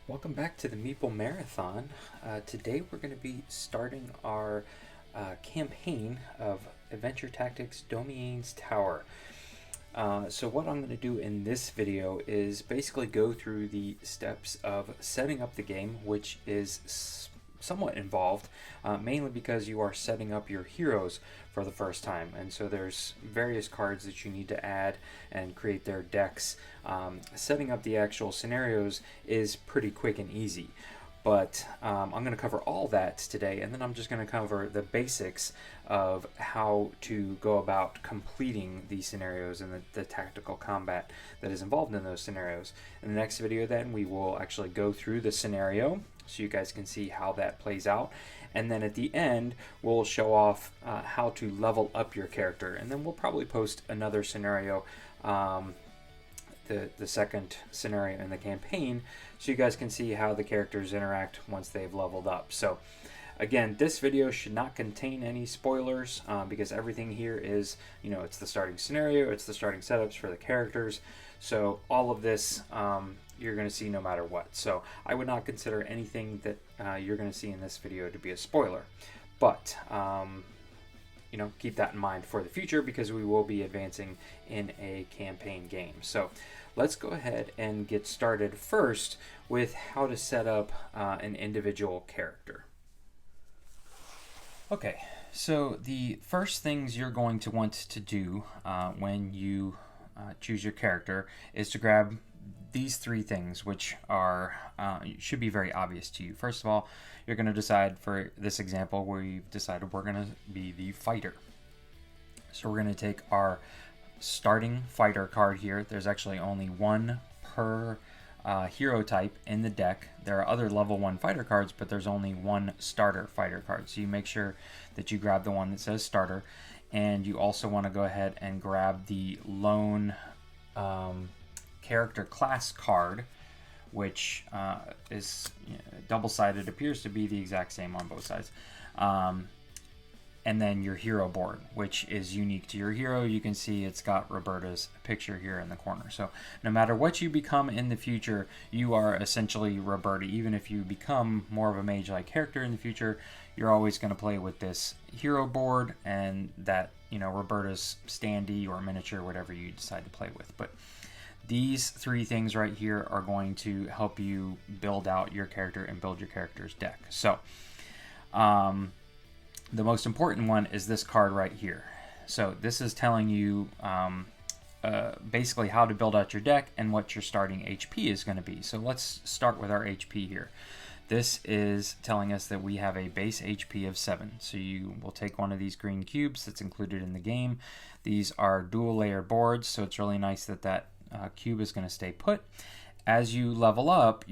Welcome back to the Meeple Marathon. Today we're going to be starting our campaign of Adventure Tactics Domianne's Tower. So what I'm going to do in this video is basically go through the steps of setting up the game, which is somewhat involved, mainly because you are setting up your heroes for the first time, and so there's various cards that you need to add and create their decks. Setting up the actual scenarios is pretty quick and easy, but I'm going to cover all that today, and then I'm just going to cover the basics of how to go about completing these scenarios and the tactical combat that is involved in those scenarios. In the next video then we will actually go through the scenario so you guys can see how that plays out, and then at the end we'll show off how to level up your character, and then we'll probably post another scenario, the second scenario in the campaign, so you guys can see how the characters interact once they've leveled up. So again, this video should not contain any spoilers because everything here is, it's the starting scenario, it's the starting setups for the characters, so all of this you're going to see no matter what. So I would not consider anything that you're going to see in this video to be a spoiler, but keep that in mind for the future because we will be advancing in a campaign game. So let's go ahead and get started first with how to set up an individual character. Okay, so the first things you're going to want to do when you choose your character is to grab these three things, which are should be very obvious to you. First of all, you're going to decide, for this example, we've decided we're going to be the fighter. So we're going to take our starting fighter card here. There's actually only one per hero type in the deck. There are other level 1 fighter cards, but there's only one starter fighter card. So you make sure that you grab the one that says starter, and you also want to go ahead and grab the lone character class card, which is double-sided, appears to be the exact same on both sides. And then your hero board, which is unique to your hero. You can see it's got Roberta's picture here in the corner. So no matter what you become in the future, you are essentially Roberta. Even if you become more of a mage-like character in the future, you're always going to play with this hero board and that, Roberta's standee or miniature, whatever you decide to play with. But these three things right here are going to help you build out your character and build your character's deck. So, the most important one is this card right here. So this is telling you basically how to build out your deck and what your starting HP is going to be. So let's start with our HP here. This is telling us that we have a base HP of 7. So you will take one of these green cubes that's included in the game. These are dual layer boards, so it's really nice that that cube is going to stay put. As you level up,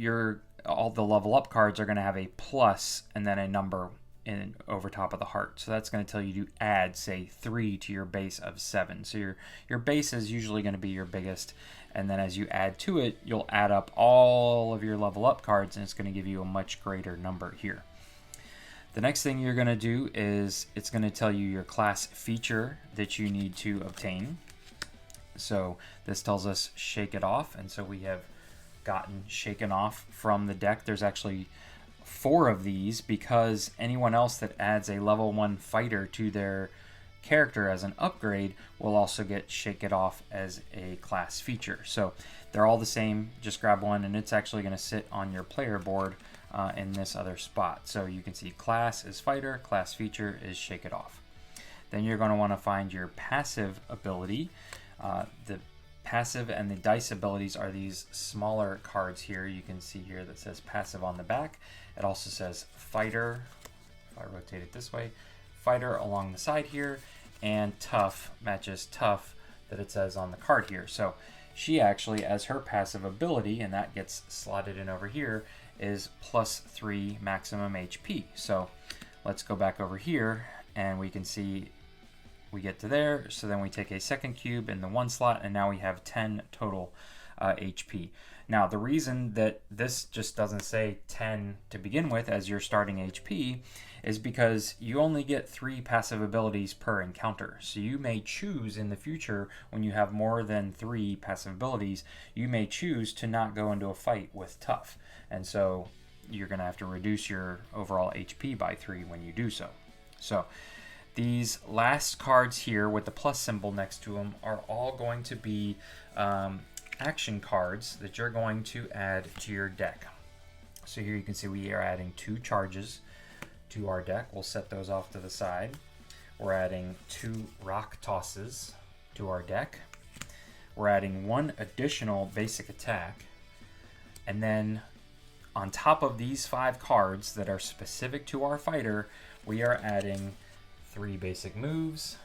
all the level up cards are going to have a plus and then a number over top of the heart. So that's going to tell you to add, say, 3 to your base of 7. So your base is usually going to be your biggest, and then as you add to it, you'll add up all of your level up cards, and it's going to give you a much greater number here. The next thing you're going to do is it's going to tell you your class feature that you need to obtain. So this tells us shake it off, and so we have gotten shaken off from the deck. There's actually 4 of these because anyone else that adds a level 1 fighter to their character as an upgrade will also get shake it off as a class feature. So they're all the same, just grab one, and it's actually going to sit on your player board in this other spot. So you can see class is fighter, class feature is shake it off. Then you're going to want to find your passive ability. The passive and the dice abilities are these smaller cards here. You can see here that says passive on the back. It also says fighter, if I rotate it this way, fighter along the side here, and tough matches tough that it says on the card here. So she actually, as her passive ability, and that gets slotted in over here, is +3 maximum HP. So let's go back over here and we can see we get to there. So then we take a second cube in the one slot, and now we have 10 total HP. Now, the reason that this just doesn't say 10 to begin with as your starting HP is because you only get 3 passive abilities per encounter. So you may choose in the future, when you have more than 3 passive abilities, you may choose to not go into a fight with tough. And so you're going to have to reduce your overall HP by 3 when you do so. So these last cards here with the plus symbol next to them are all going to be action cards that you're going to add to your deck. So here you can see we are adding 2 charges to our deck. We'll set those off to the side. We're adding 2 rock tosses to our deck. We're adding 1 additional basic attack. And then on top of these 5 cards that are specific to our fighter, we are adding 3 basic moves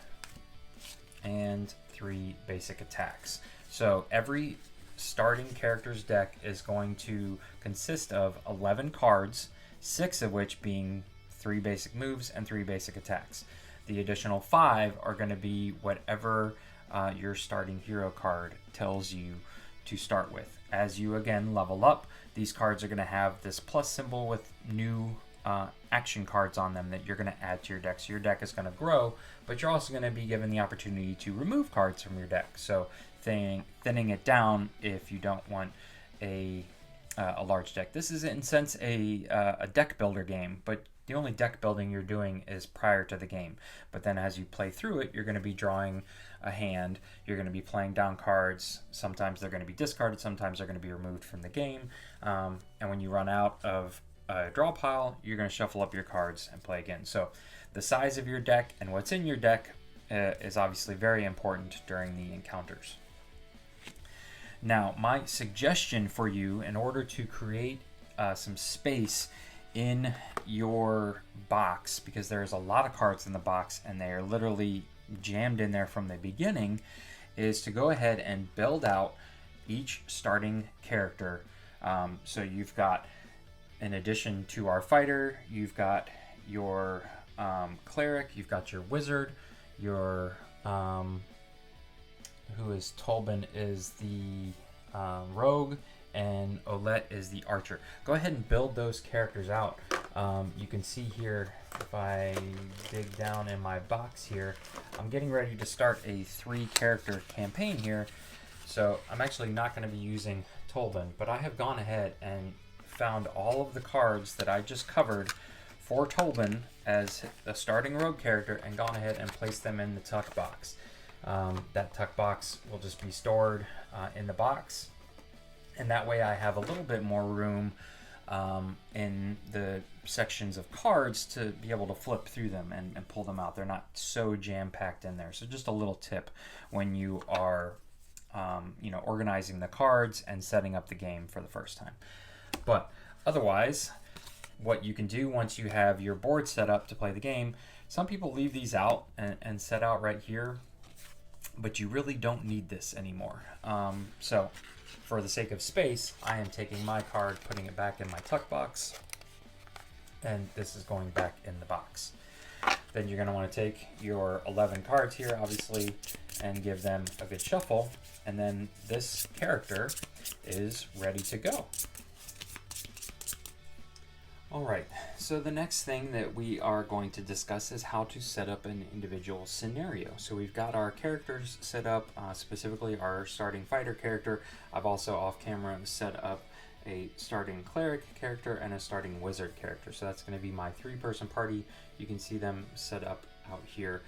and 3 basic attacks. So every starting character's deck is going to consist of 11 cards, 6 of which being 3 basic moves and 3 basic attacks. The additional 5 are going to be whatever your starting hero card tells you to start with. As you again level up, these cards are going to have this plus symbol with new action cards on them that you're going to add to your deck. So your deck is going to grow, but you're also going to be given the opportunity to remove cards from your deck. So thinning it down if you don't want a large deck. This is in a sense a deck builder game, but the only deck building you're doing is prior to the game. But then as you play through it, you're going to be drawing a hand, you're going to be playing down cards. Sometimes they're going to be discarded, sometimes they're going to be removed from the game. And when you run out of a draw pile, you're going to shuffle up your cards and play again. So the size of your deck and what's in your deck is obviously very important during the encounters. Now, my suggestion for you, in order to create some space in your box, because there's a lot of cards in the box and they are literally jammed in there from the beginning, is to go ahead and build out each starting character. So you've got, in addition to our fighter, you've got your cleric, you've got your wizard, your who is Tolbin is the rogue, and Olette is the archer. Go ahead and build those characters out. You can see here, if I dig down in my box here, I'm getting ready to start a 3-character campaign here. So I'm actually not going to be using Tolbin, but I have gone ahead and found all of the cards that I just covered for Tolbin as a starting rogue character and gone ahead and placed them in the tuck box. That tuck box will just be stored in the box, and that way I have a little bit more room in the sections of cards to be able to flip through them and pull them out. They're not so jam-packed in there. So just a little tip when you are organizing the cards and setting up the game for the first time. But otherwise, what you can do once you have your board set up to play the game, some people leave these out and set out right here, but you really don't need this anymore. So for the sake of space, I am taking my card, putting it back in my tuck box, and this is going back in the box. Then you're going to want to take your 11 cards here, obviously, and give them a good shuffle, and then this character is ready to go. Alright, so the next thing that we are going to discuss is how to set up an individual scenario. So we've got our characters set up, specifically our starting fighter character. I've also off camera set up a starting cleric character and a starting wizard character. So that's going to be my 3-person party. You can see them set up out here.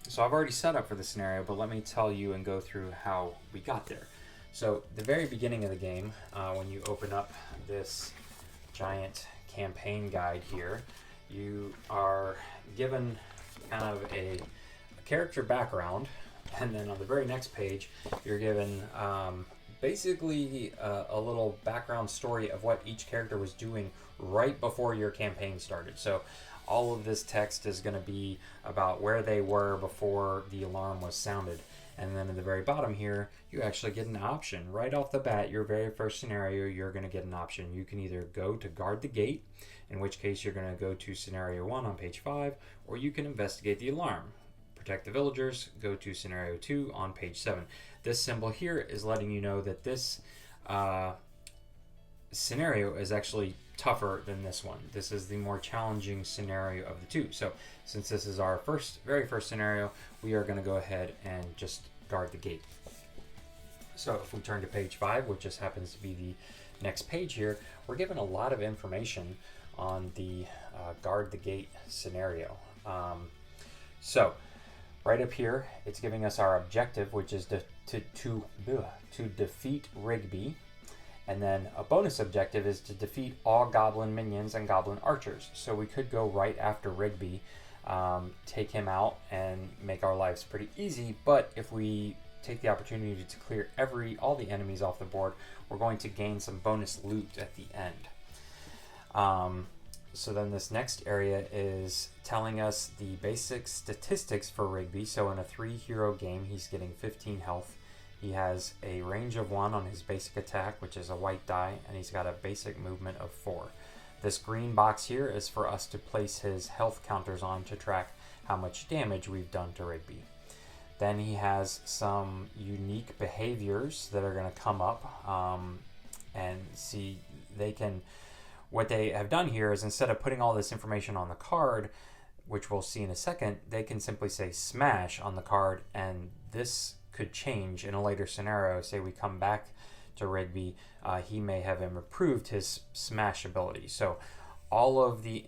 So I've already set up for the scenario, but let me tell you and go through how we got there. So the very beginning of the game, when you open up this giant campaign guide here, you are given kind of a character background, and then on the very next page you're given basically a little background story of what each character was doing right before your campaign started. So all of this text is going to be about where they were before the alarm was sounded. And then at the very bottom here, you actually get an option. Right off the bat, your very first scenario, you're going to get an option. You can either go to guard the gate, in which case you're going to go to scenario 1 on page 5, or you can investigate the alarm. protect the villagers, go to scenario 2 on page 7. This symbol here is letting you know that this scenario is actually tougher than this one. This is the more challenging scenario of the two. So since this is our very first scenario, we are going to go ahead and just guard the gate. So if we turn to page 5, which just happens to be the next page here, we're given a lot of information on the guard the gate scenario. So right up here, it's giving us our objective, which is to defeat Rigby. And then a bonus objective is to defeat all goblin minions and goblin archers. So we could go right after Rigby, take him out, and make our lives pretty easy. But if we take the opportunity to clear all the enemies off the board, we're going to gain some bonus loot at the end. So then this next area is telling us the basic statistics for Rigby. So in a 3-hero game, he's getting 15 health. He has a range of 1 on his basic attack, which is a white die, and he's got a basic movement of 4. This green box here is for us to place his health counters on to track how much damage we've done to Rigby. Then he has some unique behaviors that are going to come up, and see what they have done here is instead of putting all this information on the card, which we'll see in a second, they can simply say smash on the card, and this could change in a later scenario. Say we come back to Rigby, he may have improved his smash ability. So all of the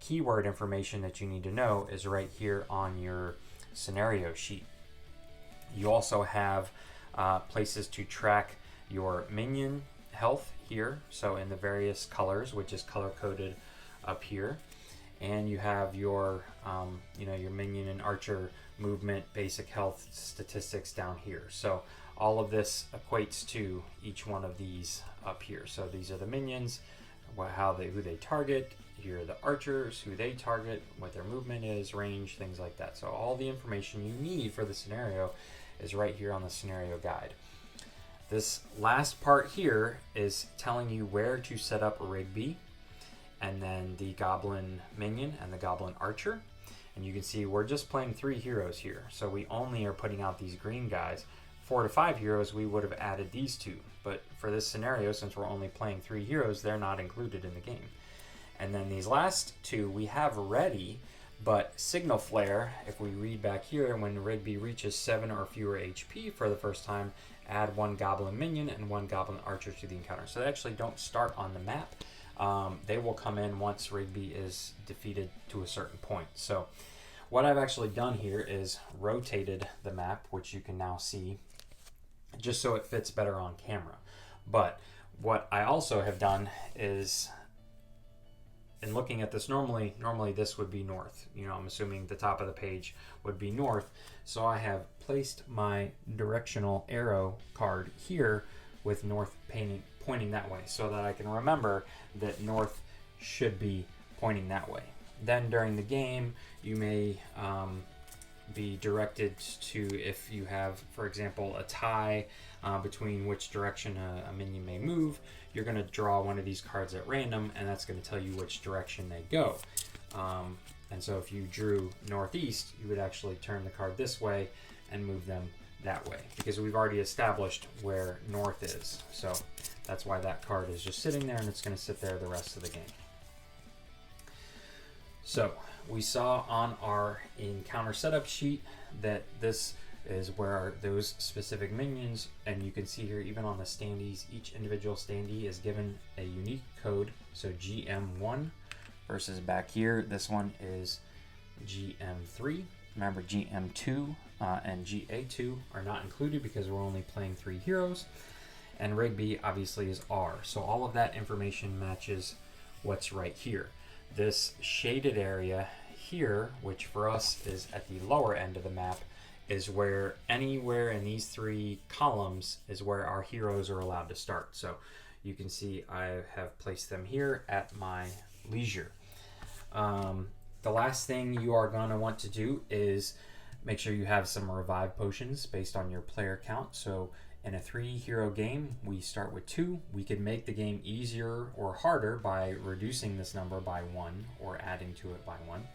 keyword information that you need to know is right here on your scenario sheet. You also have places to track your minion health here, so in the various colors, which is color coded up here, and you have your your minion and archer movement, basic health statistics down here. So all of this equates to each one of these up here. So these are the minions, who they target. Here are the archers, who they target, what their movement is, range, things like that. So all the information you need for the scenario is right here on the scenario guide. This last part here is telling you where to set up Rigby, and then the goblin minion and the goblin archer. And you can see we're just playing 3 heroes here, so we only are putting out these green guys. 4 to 5 heroes, we would have added these 2, but for this scenario, since we're only playing 3 heroes, they're not included in the game. And then these last 2 we have ready, but Signal Flare, if we read back here, when Rigby reaches 7 or fewer HP for the first time, add 1 goblin minion and 1 goblin archer to the encounter. So they actually don't start on the map. They will come in once Rigby is defeated to a certain point. So what I've actually done here is rotated the map, which you can now see, just so it fits better on camera. But what I also have done is, in looking at this, normally this would be north. I'm assuming the top of the page would be north. So I have placed my directional arrow card here with north pointing that way, so that I can remember that north should be pointing that way. Then during the game, you may be directed to, if you have, for example, a tie between which direction a minion may move, you're going to draw one of these cards at random, and that's going to tell you which direction they go. And so if you drew northeast, you would actually turn the card this way and move them that way, because we've already established where north is. So that's why that card is just sitting there, and it's going to sit there the rest of the game. So we saw on our encounter setup sheet that this is where those specific minions, and you can see here even on the standees, each individual standee is given a unique code. So GM1 versus back here, this one is GM3. Remember, GM2 and GA2 are not included because we're only playing 3 heroes, and Rigby obviously is R. So all of that information matches what's right here. This shaded area here, which for us is at the lower end of the map, is where anywhere in these 3 columns is where our heroes are allowed to start. So you can see I have placed them here at my leisure. The last thing you are going to want to do is make sure you have some revive potions based on your player count. So in a 3-hero game, we start with 2. We can make the game easier or harder by reducing this number by 1 or adding to it by 1.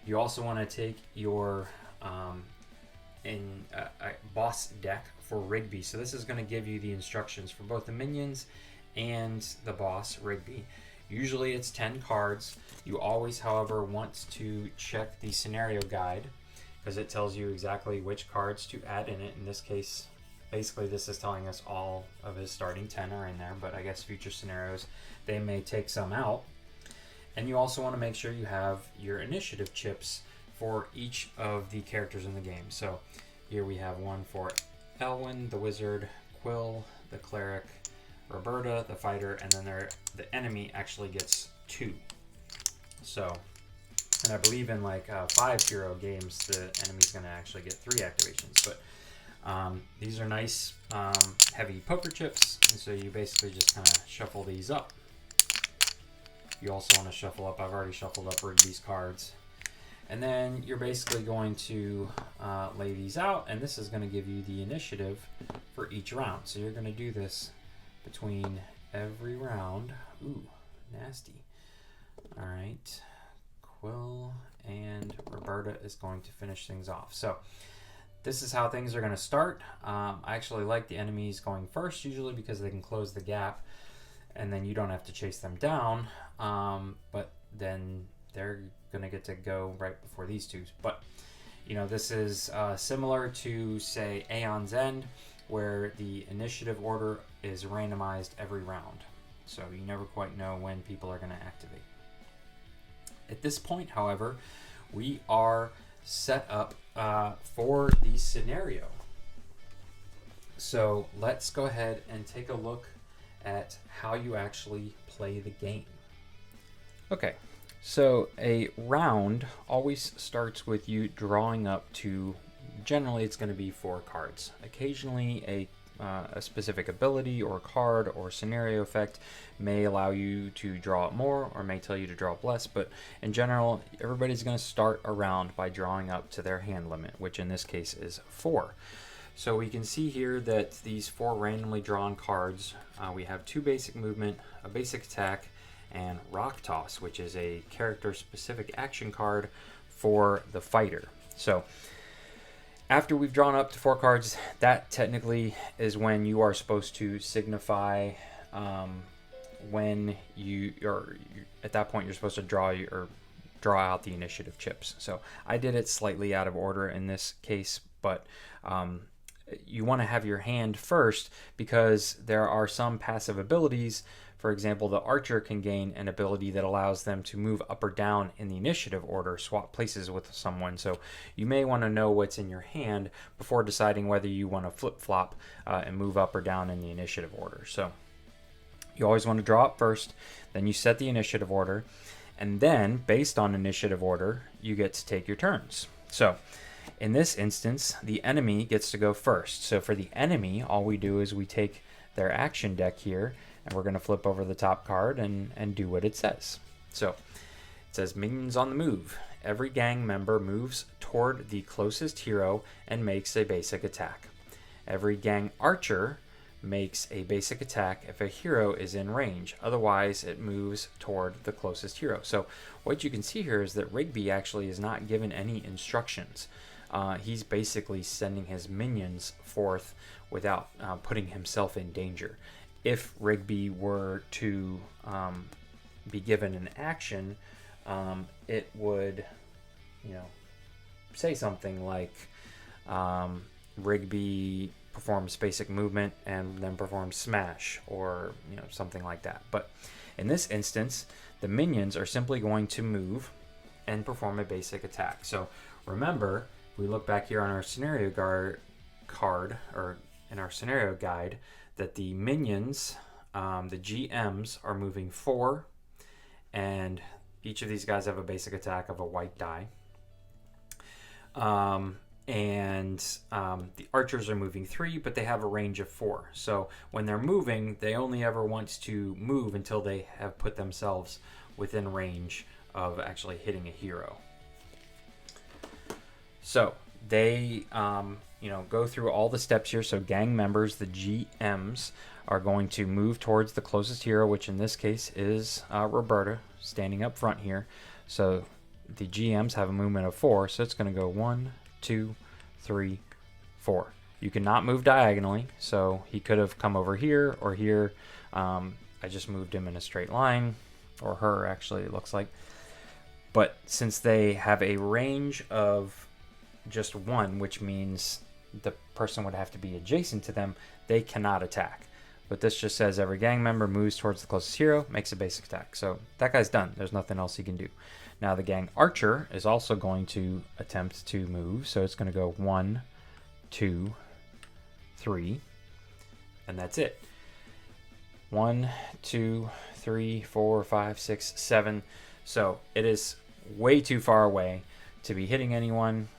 You also want to take your in a boss deck for Rigby. So this is going to give you the instructions for both the minions and the boss Rigby. Usually it's 10 cards. You always, however, want to check the scenario guide because it tells you exactly which cards to add in it. In this case, basically this is telling us all of his starting 10 are in there, but I guess future scenarios, they may take some out. And you also want to make sure you have your initiative chips for each of the characters in the game. So here we have one for Elwyn, the wizard, Quill, the cleric, Roberta, the fighter, and then the enemy actually gets 2. So, and I believe in like 5 hero games, the enemy's going to actually get 3 activations. But these are nice heavy poker chips, and so you basically just kind of shuffle these up. You also want to shuffle up, I've already shuffled up Rigby's cards. And then you're basically going to lay these out, and this is going to give you the initiative for each round. So you're going to do this between every round. Ooh, nasty. All right, Quill and Roberta is going to finish things off. So this is how things are going to start. I actually like the enemies going first usually because they can close the gap, and then you don't have to chase them down. But then they're going to get to go right before these two. But you know, this is similar to, say, Aeon's End, where the initiative order is randomized every round. So you never quite know when people are going to activate. At this point, however, we are set up for the scenario. So let's go ahead and take a look at how you actually play the game. Okay, so a round always starts with you drawing up to, generally it's going to be 4 cards. Occasionally a specific ability or card or scenario effect may allow you to draw up more or may tell you to draw up less, but in general everybody's going to start a round by drawing up to their hand limit, which in this case is 4. So we can see here that these 4 randomly drawn cards, we have 2 basic movement, a basic attack, and Rock Toss, which is a character specific action card for the fighter. So after we've drawn up to 4 cards, that technically is when you are supposed to signify when at that point you're supposed to draw out the initiative chips. So I did it slightly out of order in this case, but you want to have your hand first because there are some passive abilities. For example, the archer can gain an ability that allows them to move up or down in the initiative order, swap places with someone. So you may want to know what's in your hand before deciding whether you want to flip-flop and move up or down in the initiative order. So you always want to draw up first, then you set the initiative order, and then based on initiative order, you get to take your turns. So in this instance, the enemy gets to go first. So for the enemy, all we do is we take their action deck here, and we're going to flip over the top card and do what it says. So it says minions on the move. Every gang member moves toward the closest hero and makes a basic attack. Every gang archer makes a basic attack if a hero is in range. Otherwise, it moves toward the closest hero. So what you can see here is that Rigby actually is not given any instructions. He's basically sending his minions forth without putting himself in danger. If Rigby were to be given an action, it would, say something like Rigby performs basic movement and then performs smash, or something like that. But in this instance, the minions are simply going to move and perform a basic attack. So remember, if we look back here on our scenario card, or in our scenario guide, that the minions, the GMs, are moving 4, and each of these guys have a basic attack of a white die. And the archers are moving 3, but they have a range of 4. So when they're moving, they only ever want to move until they have put themselves within range of actually hitting a hero. So they go through all the steps here. So gang members, the GMs, are going to move towards the closest hero, which in this case is Roberta, standing up front here. So the GMs have a movement of 4, so it's going to go 1, 2, 3, 4. You cannot move diagonally, so he could have come over here or here. I just moved him in a straight line, or her actually, it looks like. But since they have a range of just 1, which means the person would have to be adjacent to them, they cannot attack. But this just says every gang member moves towards the closest hero, makes a basic attack. So that guy's done. There's nothing else he can do. Now the gang archer is also going to attempt to move. So it's going to go 1, 2, 3, and that's it. 1, 2, 3, 4, 5, 6, 7. So it is way too far away to be hitting anyone.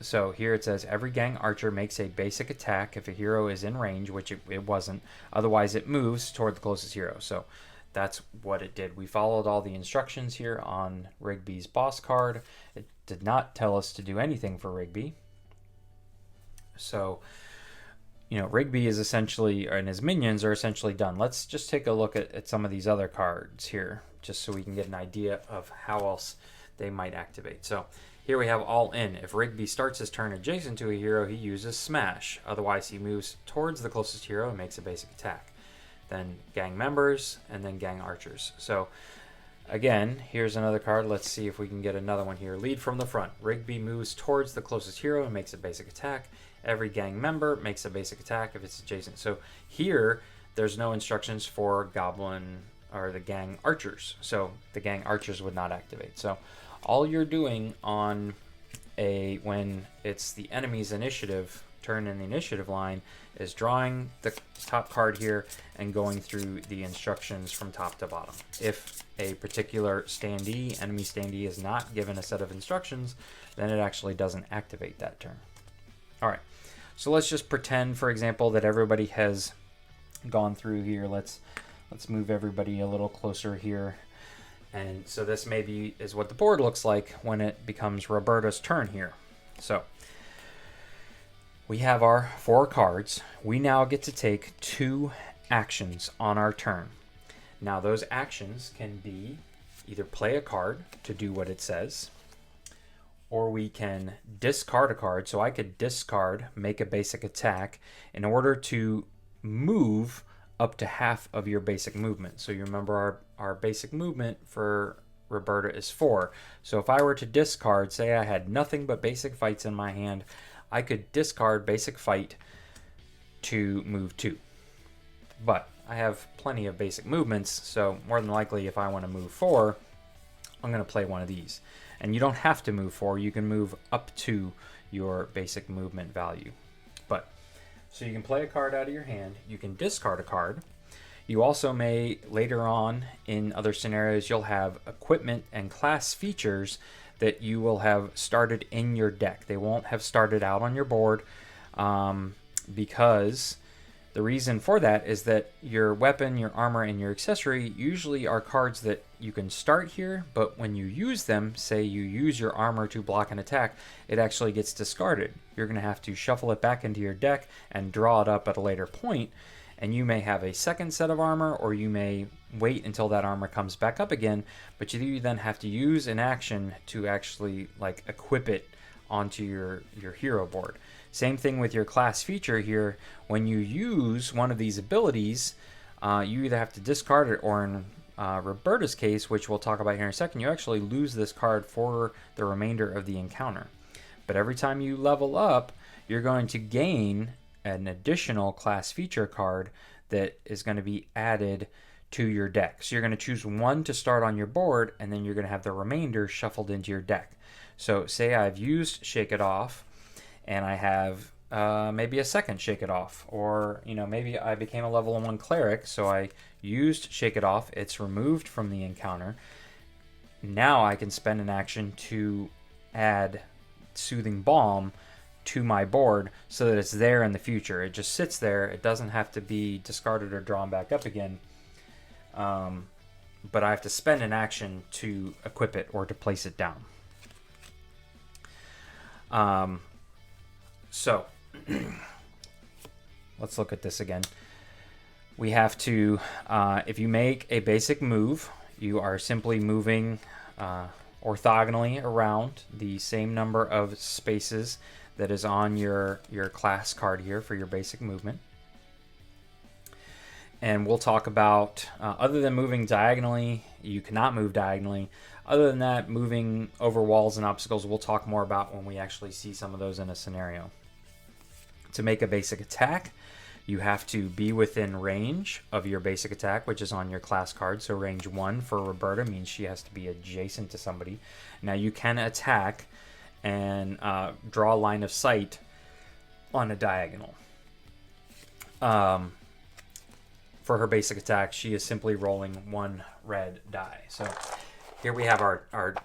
So here it says every gang archer makes a basic attack if a hero is in range, which it wasn't. Otherwise, it moves toward the closest hero. So that's what it did. We followed all the instructions here on Rigby's boss card. It did not tell us to do anything for Rigby. So, Rigby is essentially, and his minions are essentially done. Let's just take a look at some of these other cards here, just so we can get an idea of how else they might activate. So here we have All In. If Rigby starts his turn adjacent to a hero, he uses Smash. Otherwise, he moves towards the closest hero and makes a basic attack. Then gang members, and then gang archers. So again, here's another card. Let's see if we can get another one here. Lead from the front. Rigby moves towards the closest hero and makes a basic attack. Every gang member makes a basic attack if it's adjacent. So here, there's no instructions for goblin or the gang archers. So the gang archers would not activate. So all you're doing on when it's the enemy's initiative turn in the initiative line is drawing the top card here and going through the instructions from top to bottom. If a particular enemy standee is not given a set of instructions, then it actually doesn't activate that turn. All right, so let's just pretend, for example, that everybody has gone through here. Let's move everybody a little closer here. And so this maybe is what the board looks like when it becomes Roberta's turn here. So we have our 4 cards. We now get to take 2 actions on our turn. Now those actions can be either play a card to do what it says, or we can discard a card. So I could discard, make a basic attack in order to move up to half of your basic movement. So you remember our basic movement for Roberta is 4. So if I were to discard, say I had nothing but basic fights in my hand, I could discard basic fight to move 2. But I have plenty of basic movements, so more than likely if I want to move 4, I'm going to play one of these. And you don't have to move 4, you can move up to your basic movement value. So you can play a card out of your hand, you can discard a card. You also may, later on in other scenarios, you'll have equipment and class features that you will have started in your deck. They won't have started out on your board because the reason for that is that your weapon, your armor, and your accessory usually are cards that you can start here, but when you use them, say you use your armor to block an attack, it actually gets discarded. You're going to have to shuffle it back into your deck and draw it up at a later point, and you may have a second set of armor, or you may wait until that armor comes back up again, but you then have to use an action to actually equip it onto your hero board. Same thing with your class feature here. When you use one of these abilities, you either have to discard it, or in Roberta's case, which we'll talk about here in a second, you actually lose this card for the remainder of the encounter. But every time you level up, you're going to gain an additional class feature card that is going to be added to your deck. So you're going to choose one to start on your board, and then you're going to have the remainder shuffled into your deck. So say I've used Shake It Off, and I have maybe a second Shake It Off, or maybe I became a level 1 cleric, so I used Shake It Off. It's removed from the encounter. Now I can spend an action to add Soothing Balm to my board so that it's there in the future. It just sits there. It doesn't have to be discarded or drawn back up again. But I have to spend an action to equip it or to place it down. So let's look at this again. We have to, if you make a basic move, you are simply moving orthogonally around the same number of spaces that is on your class card here for your basic movement. And we'll talk about, other than moving diagonally, you cannot move diagonally. Other than that, moving over walls and obstacles, we'll talk more about when we actually see some of those in a scenario. To make a basic attack, you have to be within range of your basic attack, which is on your class card. So range 1 for Roberta means she has to be adjacent to somebody. Now you can attack and draw a line of sight on a diagonal. For her basic attack, she is simply rolling 1 red die. So here we have our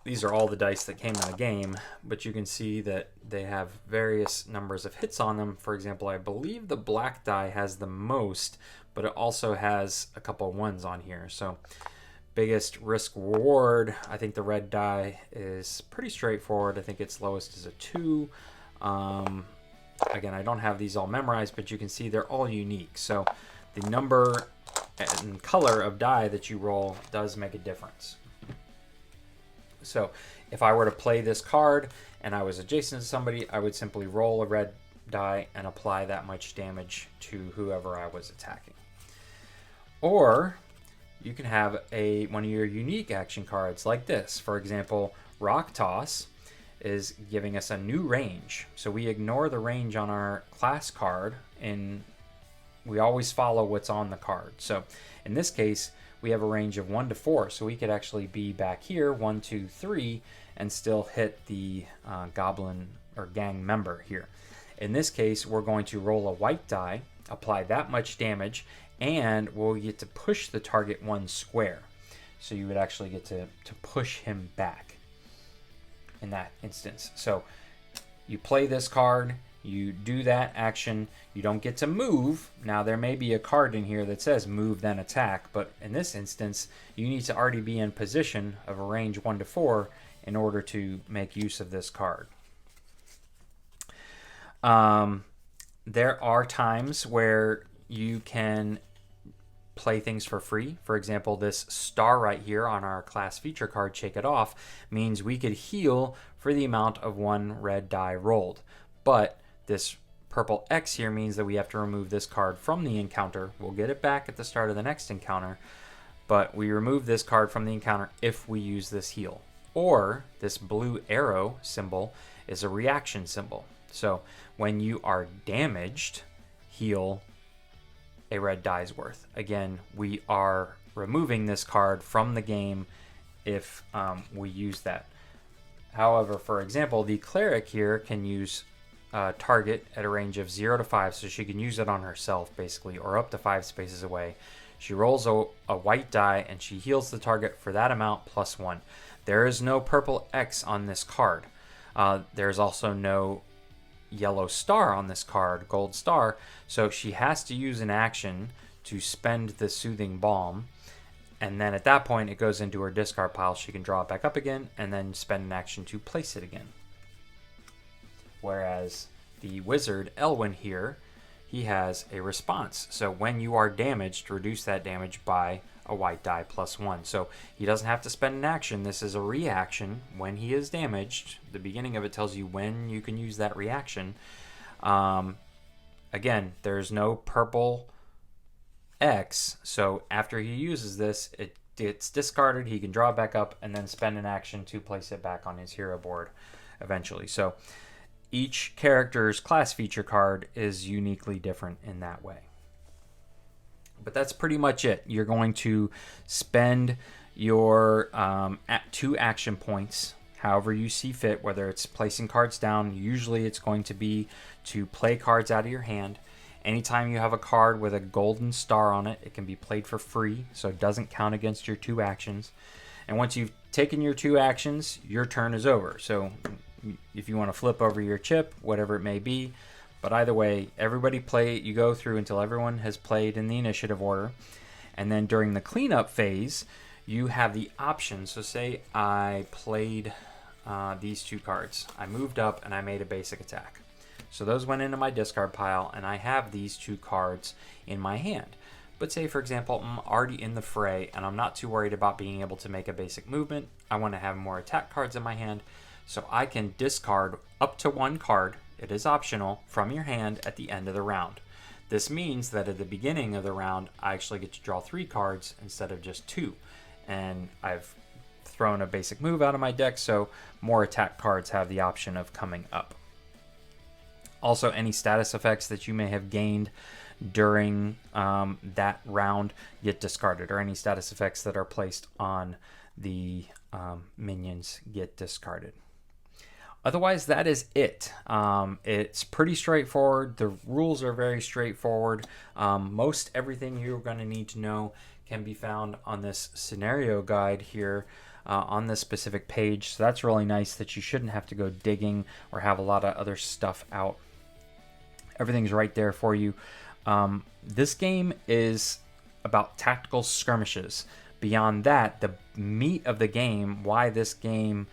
these are all the dice that came in the game, but you can see that they have various numbers of hits on them. For example, I believe the black die has the most, but it also has a couple of 1s on here. So biggest risk reward, I think the red die is pretty straightforward. I think its lowest is a 2. Again, I don't have these all memorized, but you can see they're all unique. So the number and color of die that you roll does make a difference. So if I were to play this card and I was adjacent to somebody, I would simply roll a red die and apply that much damage to whoever I was attacking. Or you can have one of your unique action cards like this. For example, Rock Toss is giving us a new range. So we ignore the range on our class card and we always follow what's on the card. So in this case, we have a range of 1 to 4. So we could actually be back here, 1, 2, 3, and still hit the goblin or gang member here. In this case, we're going to roll a white die, apply that much damage, and we'll get to push the target 1 square. So you would actually get to push him back in that instance. So you play this card, you do that action, you don't get to move. Now there may be a card in here that says move then attack, but in this instance you need to already be in position of a range 1 to 4 in order to make use of this card. There are times where you can play things for free. For example, this star right here on our class feature card, Shake It Off, means we could heal for the amount of 1 red die rolled. But this purple X here means that we have to remove this card from the encounter. We'll get it back at the start of the next encounter, but we remove this card from the encounter if we use this heal. Or this blue arrow symbol is a reaction symbol. So when you are damaged, heal a red die's worth. Again, we are removing this card from the game if we use that. However, for example, the cleric here can use target at a range of 0 to 5, so she can use it on herself basically, or up to 5 spaces away. She rolls a white die and she heals the target for that amount plus 1. There is no purple X on this card. There's also no yellow star on this card, gold star, so she has to use an action to spend the soothing balm, and then at that point it goes into her discard pile. She can draw it back up again and then spend an action to place it again. Whereas the wizard Elwyn here, he has a response. So when you are damaged, reduce that damage by a white die plus 1. So he doesn't have to spend an action. This is a reaction when he is damaged. The beginning of it tells you when you can use that reaction. Again, there's no purple X. So after he uses this, it's discarded. He can draw it back up and then spend an action to place it back on his hero board eventually. So each character's class feature card is uniquely different in that way. But that's pretty much it. You're going to spend your 2 action points however you see fit, whether it's placing cards down. Usually it's going to be to play cards out of your hand. Anytime you have a card with a golden star on it, it can be played for free, so it doesn't count against your 2 actions. And once you've taken your 2 actions, your turn is over. So if you want to flip over your chip, whatever it may be. But either way, you go through until everyone has played in the initiative order. And then during the cleanup phase, you have the option. So say I played these 2 cards. I moved up and I made a basic attack. So those went into my discard pile and I have these 2 cards in my hand. But say, for example, I'm already in the fray and I'm not too worried about being able to make a basic movement. I want to have more attack cards in my hand, so I can discard up to 1 card, it is optional, from your hand at the end of the round. This means that at the beginning of the round, I actually get to draw 3 cards instead of just 2. And I've thrown a basic move out of my deck, so more attack cards have the option of coming up. Also, any status effects that you may have gained during that round get discarded, or any status effects that are placed on the minions get discarded. Otherwise, that is it. It's pretty straightforward. The rules are very straightforward. Most everything you're going to need to know can be found on this scenario guide here on this specific page. So that's really nice that you shouldn't have to go digging or have a lot of other stuff out. Everything's right there for you. This game is about tactical skirmishes. Beyond that, the meat of the game, why this game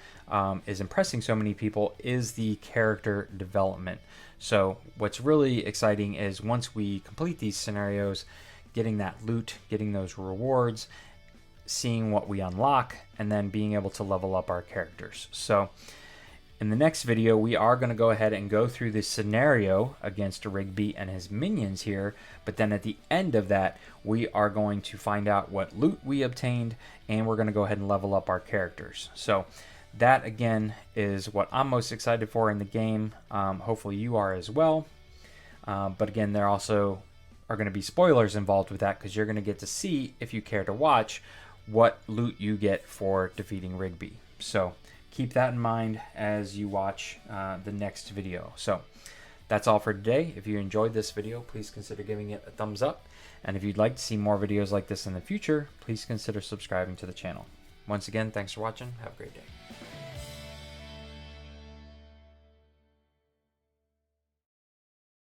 is impressing so many people, is the character development. So what's really exciting is once we complete these scenarios, getting that loot, getting those rewards, seeing what we unlock, and then being able to level up our characters. So in the next video, we are going to go ahead and go through this scenario against Rigby and his minions here, but then at the end of that, we are going to find out what loot we obtained, and we're going to go ahead and level up our characters. So that, again, is what I'm most excited for in the game. Hopefully you are as well. But again, there also are going to be spoilers involved with that, because you're going to get to see, if you care to watch, what loot you get for defeating Rigby. So keep that in mind as you watch the next video. So that's all for today. If you enjoyed this video, please consider giving it a thumbs up. And if you'd like to see more videos like this in the future, please consider subscribing to the channel. Once again, thanks for watching. Have a great day.